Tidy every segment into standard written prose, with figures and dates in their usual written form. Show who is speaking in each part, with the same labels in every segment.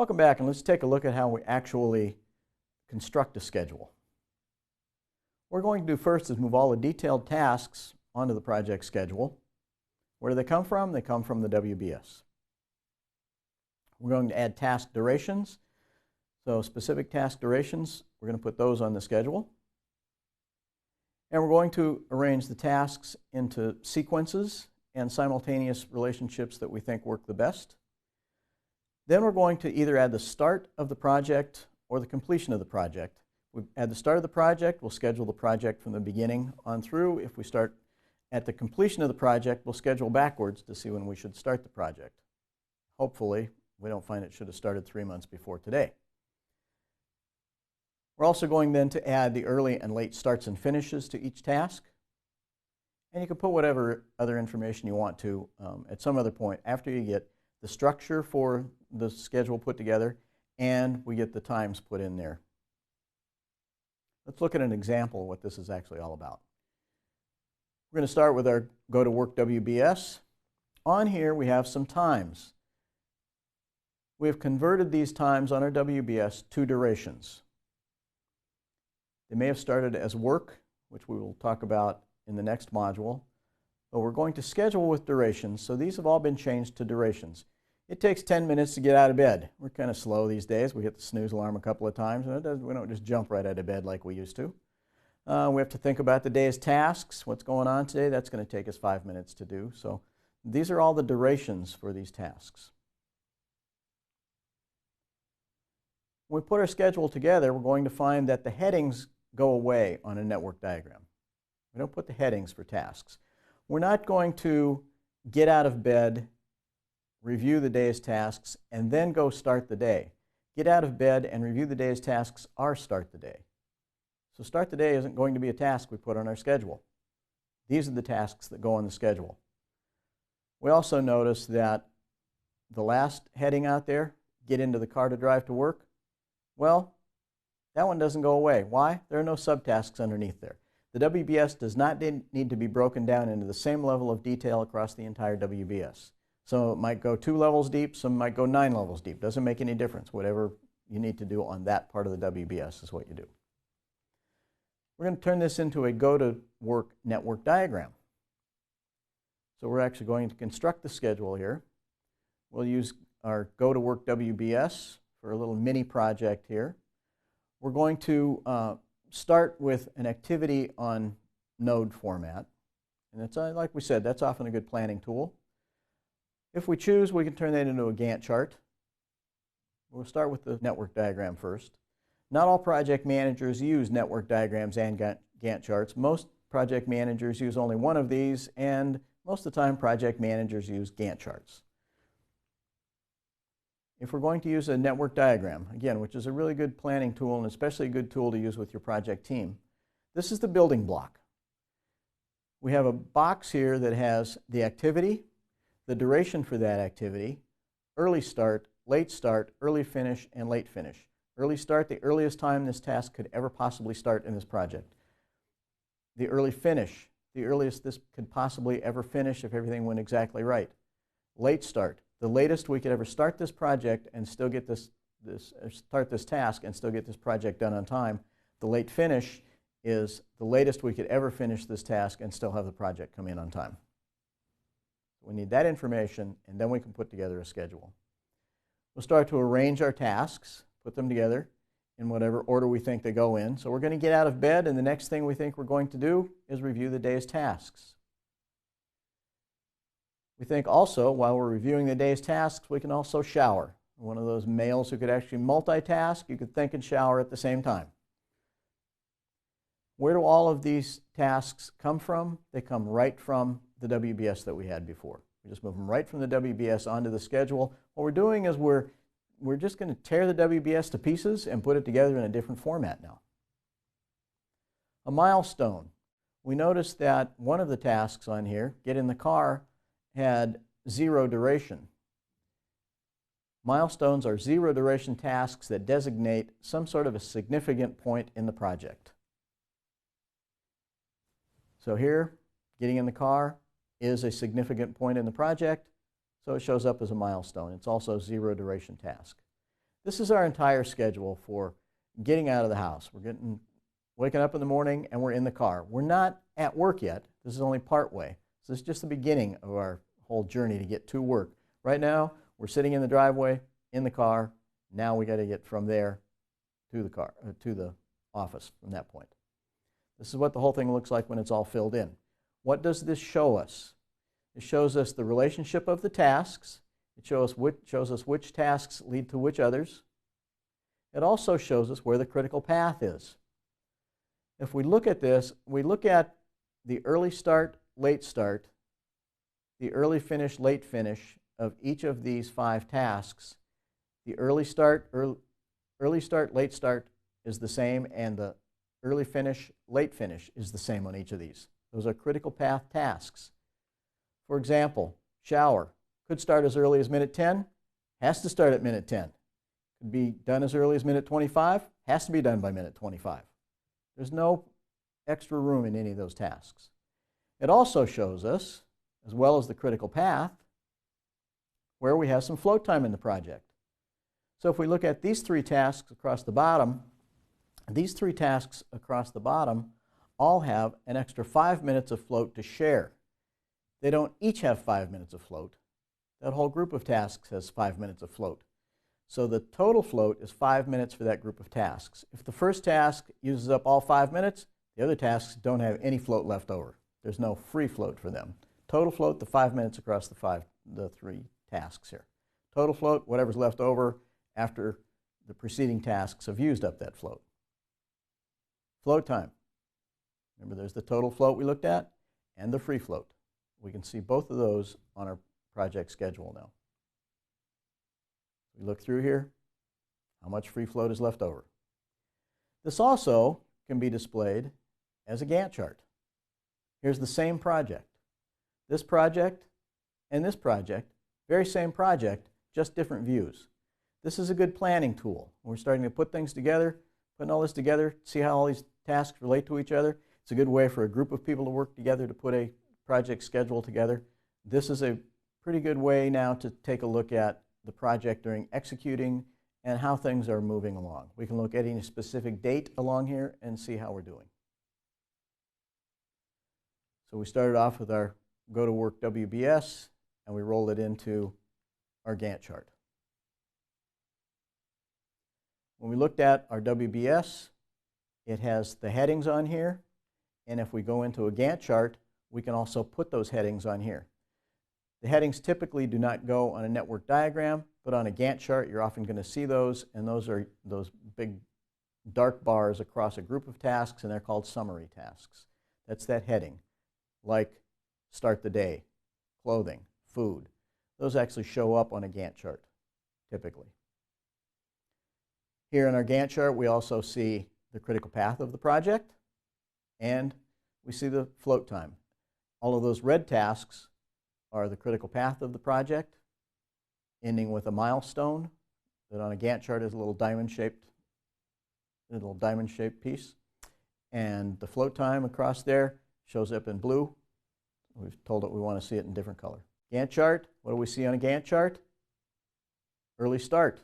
Speaker 1: Welcome back, and let's take a look at how we actually construct a schedule. What we're going to do first is move all the detailed tasks onto the project schedule. Where do they come from? They come from the WBS. We're going to add task durations. So specific task durations, we're going to put those on the schedule. And we're going to arrange the tasks into sequences and simultaneous relationships that we think work the best. Then we're going to either add the start of the project or the completion of the project. We add the start of the project, we'll schedule the project from the beginning on through. If we start at the completion of the project, we'll schedule backwards to see when we should start the project. Hopefully, we don't find it should have started 3 months before today. We're also going then to add the early and late starts and finishes to each task. And you can put whatever other information you want to at some other point after you get the structure for the schedule put together and we get the times put in there. Let's look at an example of what this is actually all about. We're going to start with our Go to Work WBS. On here we have some times. We have converted these times on our WBS to durations. They may have started as work, which we will talk about in the next module, but we're going to schedule with durations, so these have all been changed to durations. It takes 10 minutes to get out of bed. We're kind of slow these days. We hit the snooze alarm a couple of times, and we don't just jump right out of bed like we used to. We have to think about the day's tasks, what's going on today. That's going to take us 5 minutes to do. So these are all the durations for these tasks. When we put our schedule together, we're going to find that the headings go away on a network diagram. We don't put the headings for tasks. We're not going to get out of bed, review the day's tasks, and then go start the day. Get out of bed and review the day's tasks are start the day. So start the day isn't going to be a task we put on our schedule. These are the tasks that go on the schedule. We also notice that the last heading out there, get into the car to drive to work, well, that one doesn't go away. Why? There are no subtasks underneath there. The WBS does not need to be broken down into the same level of detail across the entire WBS. So it might go 2 levels deep, some might go 9 levels deep. Doesn't make any difference. Whatever you need to do on that part of the WBS is what you do. We're going to turn this into a go-to-work network diagram. So we're actually going to construct the schedule here. We'll use our go-to-work WBS for a little mini project here. We're going to start with an activity on node format. And that's, like we said, that's often a good planning tool. If we choose, we can turn that into a Gantt chart. We'll start with the network diagram first. Not all project managers use network diagrams and Gantt charts. Most project managers use only one of these, and most of the time project managers use Gantt charts. If we're going to use a network diagram, again, which is a really good planning tool and especially a good tool to use with your project team, this is the building block. We have a box here that has the activity, the duration for that activity, early start, early finish, and late finish. Early start, the earliest time this task could ever possibly start in this project. The early finish, the earliest this could possibly ever finish if everything went exactly right. Late start, the latest we could ever start this project and still get start this task and still get this project done on time. The late finish is the latest we could ever finish this task and still have the project come in on time. We need that information, and then we can put together a schedule. We'll start to arrange our tasks, put them together in whatever order we think they go in. So we're going to get out of bed, and the next thing we think we're going to do is review the day's tasks. We think also, while we're reviewing the day's tasks, we can also shower. One of those males who could actually multitask, you could think and shower at the same time. Where do all of these tasks come from? They come right from the WBS that we had before. We just move them right from the WBS onto the schedule. What we're doing is we're just going to tear the WBS to pieces and put it together in a different format now. A milestone. We noticed that one of the tasks on here, get in the car, had 0 duration. Milestones are 0 duration tasks that designate some sort of a significant point in the project. So here, getting in the car is a significant point in the project, so it shows up as a milestone. It's also a 0 duration task. This is our entire schedule for getting out of the house. Waking up in the morning and we're in the car. We're not at work yet. This is only part way. So this is just the beginning of our whole journey to get to work. Right now, we're sitting in the driveway, in the car. Now we got to get from there to the car, to the office from that point. This is what the whole thing looks like when it's all filled in. What does this show us? It shows us the relationship of the tasks. It shows us which tasks lead to which others. It also shows us where the critical path is. If we look at this, we look at the early start, late start, the early finish, late finish of each of these 5 tasks. The early start, late start is the same, and the early finish, late finish is the same on each of these. Those are critical path tasks. For example, shower could start as early as minute 10, has to start at minute 10. Could be done as early as minute 25, has to be done by minute 25. There's no extra room in any of those tasks. It also shows us, as well as the critical path, where we have some float time in the project. So if we look at these 3 tasks across the bottom, these 3 tasks across the bottom all have an extra 5 minutes of float to share. They don't each have 5 minutes of float. That whole group of tasks has 5 minutes of float. So the total float is 5 minutes for that group of tasks. If the first task uses up all 5 minutes, the other tasks don't have any float left over. There's no free float for them. Total float, the 5 minutes across the 3 tasks here. Total float, whatever's left over after the preceding tasks have used up that float. Float time. Remember, there's the total float we looked at and the free float. We can see both of those on our project schedule now. We look through here, how much free float is left over. This also can be displayed as a Gantt chart. Here's the same project. This project and this project, very same project, just different views. This is a good planning tool. We're starting to put things together, putting all this together, see how all these tasks relate to each other. It's a good way for a group of people to work together to put a project schedule together. This is a pretty good way now to take a look at the project during executing and how things are moving along. We can look at any specific date along here and see how we're doing. So we started off with our Go to Work WBS and we rolled it into our Gantt chart. When we looked at our WBS, it has the headings on here, and if we go into a Gantt chart, we can also put those headings on here. The headings typically do not go on a network diagram, but on a Gantt chart you're often going to see those, and those are those big dark bars across a group of tasks, and they're called summary tasks. That's that heading, like start the day, clothing, food. Those actually show up on a Gantt chart, typically. Here in our Gantt chart, we also see the critical path of the project, and we see the float time. All of those red tasks are the critical path of the project, ending with a milestone that on a Gantt chart is a little diamond-shaped piece. And the float time across there shows up in blue. We've told it we want to see it in different color. Gantt chart, what do we see on a Gantt chart? Early start.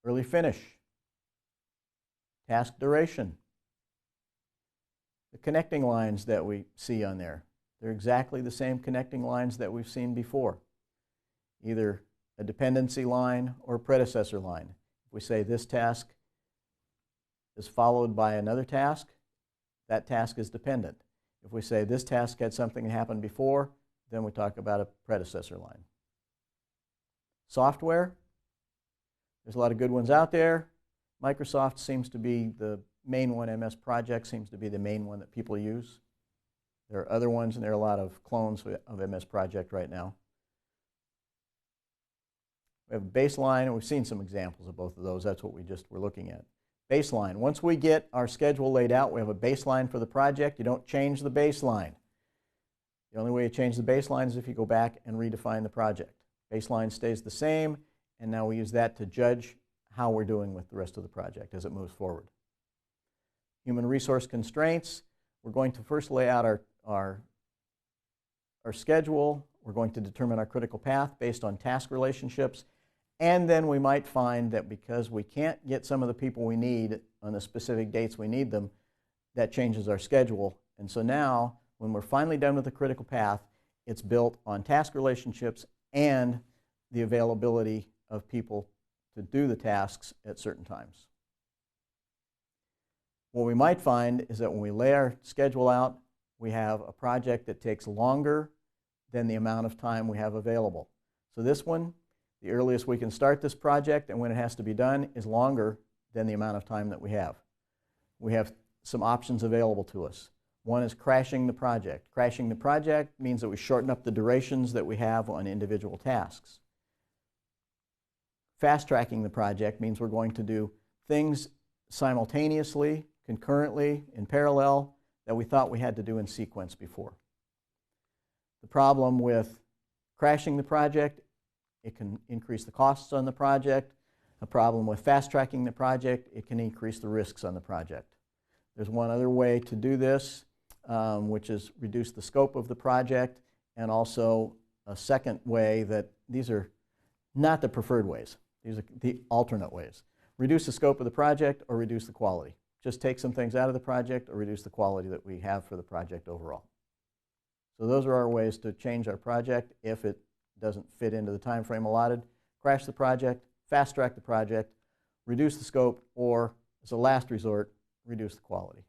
Speaker 1: Early finish, task duration. The connecting lines that we see on there, they're exactly the same connecting lines that we've seen before. Either a dependency line or a predecessor line. If we say this task is followed by another task, that task is dependent. If we say this task had something that happened before, then we talk about a predecessor line. Software. There's a lot of good ones out there. Microsoft seems to be the main one. MS Project seems to be the main one that people use. There are other ones, and there are a lot of clones of MS Project right now. We have a baseline, and we've seen some examples of both of those. That's what we just were looking at. Baseline. Once we get our schedule laid out, we have a baseline for the project. You don't change the baseline. The only way you change the baseline is if you go back and redefine the project. Baseline stays the same. And now we use that to judge how we're doing with the rest of the project as it moves forward. Human resource constraints. We're going to first lay out our schedule. We're going to determine our critical path based on task relationships. And then we might find that because we can't get some of the people we need on the specific dates we need them, that changes our schedule. And so now, when we're finally done with the critical path, it's built on task relationships and the availability of people to do the tasks at certain times. What we might find is that when we lay our schedule out, we have a project that takes longer than the amount of time we have available. So this one, the earliest we can start this project and when it has to be done is longer than the amount of time that we have. We have some options available to us. One is crashing the project. Crashing the project means that we shorten up the durations that we have on individual tasks. Fast-tracking the project means we're going to do things simultaneously, concurrently, in parallel, that we thought we had to do in sequence before. The problem with crashing the project, it can increase the costs on the project. A problem with fast-tracking the project, it can increase the risks on the project. There's one other way to do this, which is reduce the scope of the project, and also a second way that these are not the preferred ways. These are the alternate ways. Reduce the scope of the project or reduce the quality. Just take some things out of the project or reduce the quality that we have for the project overall. So those are our ways to change our project if it doesn't fit into the time frame allotted. Crash the project, fast track the project, reduce the scope, or as a last resort, reduce the quality.